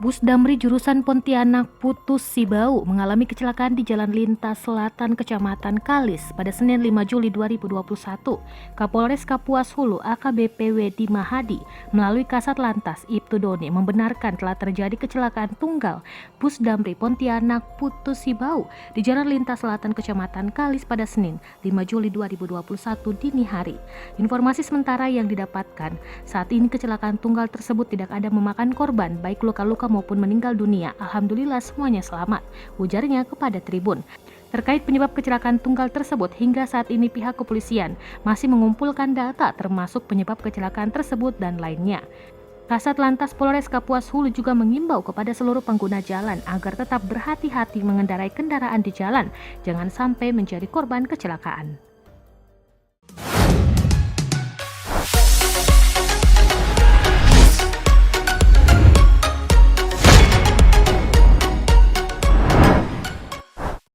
Bus Damri jurusan Pontianak Putus Sibau mengalami kecelakaan di Jalan Lintas Selatan Kecamatan Kalis pada Senin 5 Juli 2021. Kapolres Kapuas Hulu AKBP Wedi Mahadi melalui Kasat Lantas Ibtu Doni membenarkan telah terjadi kecelakaan tunggal Bus Damri Pontianak Putus Sibau di Jalan Lintas Selatan Kecamatan Kalis pada Senin 5 Juli 2021 dini hari. Informasi sementara yang didapatkan, saat ini kecelakaan tunggal tersebut tidak ada memakan korban baik luka-luka maupun meninggal dunia. Alhamdulillah semuanya selamat, ujarnya kepada Tribun. Terkait penyebab kecelakaan tunggal tersebut, hingga saat ini pihak kepolisian masih mengumpulkan data termasuk penyebab kecelakaan tersebut dan lainnya. Kasat Lantas Polres Kapuas Hulu juga mengimbau kepada seluruh pengguna jalan agar tetap berhati-hati mengendarai kendaraan di jalan, jangan sampai menjadi korban kecelakaan.